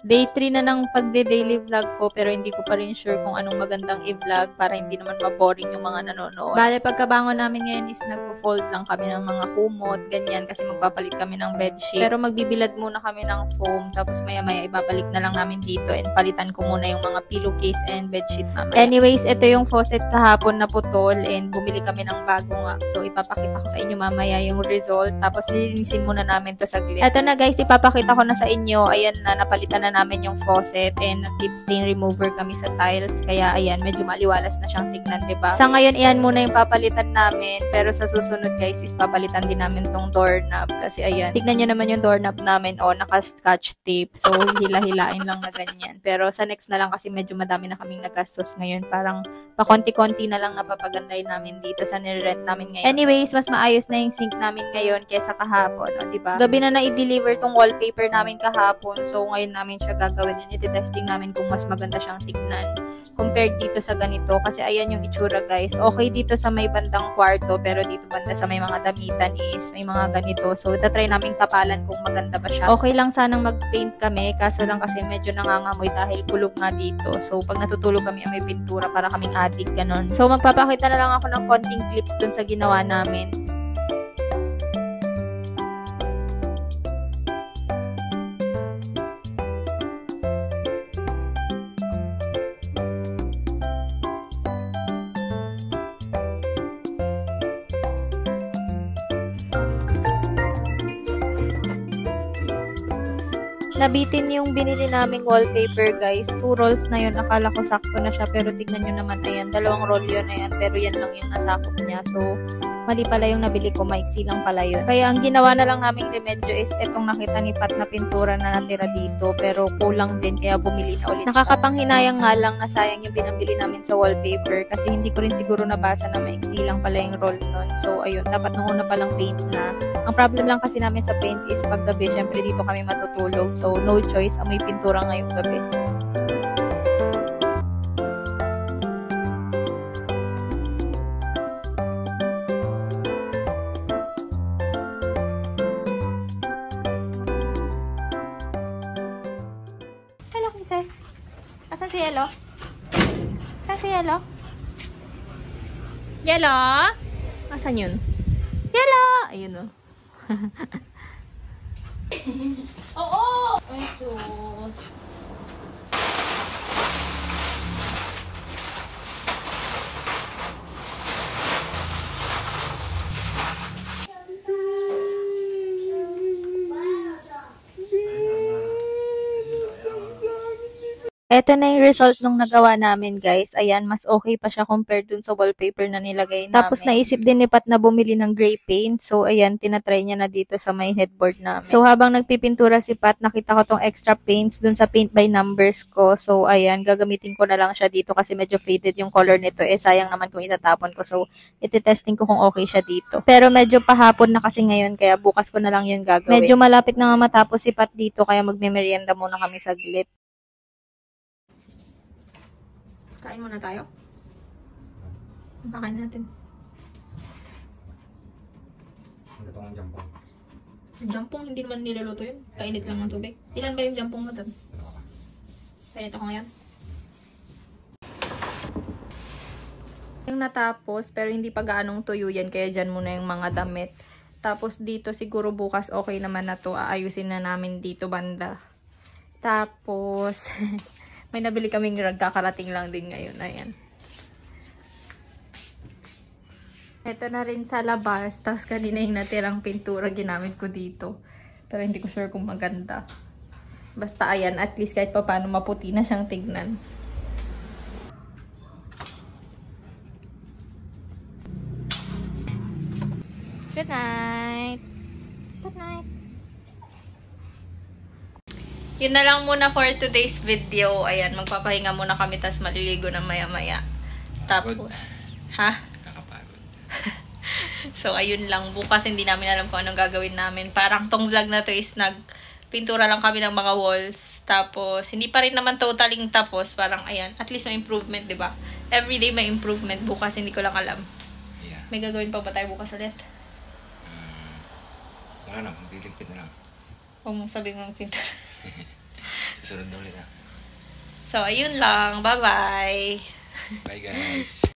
Day 3 na ng pagde-daily vlog ko pero hindi ko pa rin sure kung anong magandang i-vlog para hindi naman maboring yung mga nanonood. Bale, pagkabangon namin ngayon is nagfo-fold lang kami ng mga kumot, ganyan, kasi magpapalit kami ng bedsheet. Pero magbibilad muna kami ng foam, tapos maya-maya ibabalik na lang namin dito and palitan ko muna yung mga pillowcase and bedsheet mamaya. Anyways, ito yung faucet kahapon na putol and bumili kami ng bago nga. So, ipapakita ko sa inyo mamaya yung result. Tapos, lilinisin muna namin to saglit. Ito na guys, ipapakita ko na sa inyo. Ayan na, napalitan na namin yung faucet and nag-deep stain remover kami sa tiles. Kaya ayan, medyo maliwalas na siyang tignan, diba? Sa ngayon, iyan muna yung papalitan namin. Pero sa susunod guys, is papalitan din namin tong doorknob. Kasi ayan, tignan nyo naman yung doorknob namin. O, naka-scotch tape. So, hila-hilain lang na ganyan. Pero sa next na lang kasi medyo madami na kaming nagastos ngayon. Parang pakonti-konti na lang napapaganday namin dito sa nire-rent namin ngayon. Anyways, mas maayos na yung sink namin ngayon kesa kahapon. O, diba? Gabi na i-deliver tong wallpaper namin kahapon. So, ngayon namin siya gagawin and iti-testing namin kung mas maganda siyang tignan compared dito sa ganito. Kasi ayan yung itsura guys. Okay dito sa may bandang kwarto pero dito banda sa may mga damitan is may mga ganito. So, itatry namin tapalan kung maganda ba siya. Okay lang sanang mag-paint kami kaso lang kasi medyo nangangamoy dahil kulog nga dito. So, pag natutulog kami may pintura para kaming attic ganon. So, magpapakita na lang ako ng konting clips dun sa ginawa namin. Nabitin yung binili naming wallpaper guys. 2 rolls na yun. Akala ko sakto na siya. Pero tignan nyo naman. Ayan. 2 roll yun. Ayan. Pero yan lang yung nasakop niya. So, mali pala yung nabili ko. Maiksi lang pala yun. Kaya ang ginawa na lang naming remedyo is etong nakita ni Pat na pintura na natira dito. Pero kulang din. Kaya bumili na ulit. Nakakapanghinayang nga lang na sayang yung pinabili namin sa wallpaper. Kasi hindi ko rin siguro nabasa na maiksi lang pala yung roll nun. So, ayun. Dapat nung una palang paint na. Ang problem lang kasi namin sa paint is paggabi, syempre dito kami matutulog. So, no choice. Amoy pintura ngayong gabi. Hello, Princess. Asan si Yellow? Asan si Yellow? Yellow? Asan yun? Yellow! Ayun o. Oo! Ay, sus. Ito na yung result nung nagawa namin, guys. Ayan, mas okay pa siya compared dun sa wallpaper na nilagay namin. Tapos, naisip din ni Pat na bumili ng gray paint. So, ayan, tinatry niya na dito sa may headboard namin. So, habang nagpipintura si Pat, nakita ko tong extra paints dun sa paint by numbers ko. So, ayan, gagamitin ko na lang siya dito kasi medyo faded yung color nito. Eh, sayang naman kung itatapon ko. So, iti-testing ko kung okay siya dito. Pero medyo pahapon na kasi ngayon, kaya bukas ko na lang yun gagawin. Medyo malapit na nga matapos si Pat dito, kaya magme-merienda muna kami saglit. Kain muna tayo. Pakain natin. Ito ang jampong. Jampong, hindi naman niluluto yun. Kainit lang ng tubig. Ilan ba yung jampong mo doon? Kainit ako ngayon. Yung natapos, pero hindi pa gaanong tuyo yan. Kaya dyan muna yung mga damit. Tapos dito siguro bukas okay naman na to. Aayusin na namin dito banda. Tapos... may nabili kaming rug, kakarating lang din ngayon. Ayan. Ito na rin sa labas. Tapos kanina yung natirang pintura ginamit ko dito. Pero hindi ko sure kung maganda. Basta ayan, at least kahit pa paano maputi na siyang tignan. Good night! Good night! Yun na lang muna for today's video. Ayan, magpapahinga muna kami, tas maliligo na maya-maya. Tapos, ha? Kakapagod. So, ayun lang. Bukas hindi namin alam kung anong gagawin namin. Parang tong vlog na to is nagpintura lang kami ng mga walls. Tapos, hindi pa rin naman totaling tapos. Parang, ayan, at least may improvement, diba? Everyday may improvement. Bukas, hindi ko lang alam. Yeah. May gagawin pa ba tayo bukas ulit? Wala na, magbiligpit na lang. Huwag mong sabihin mong pintura. Susunod na ulit, ha? So, ayun lang. Bye-bye! Bye, guys.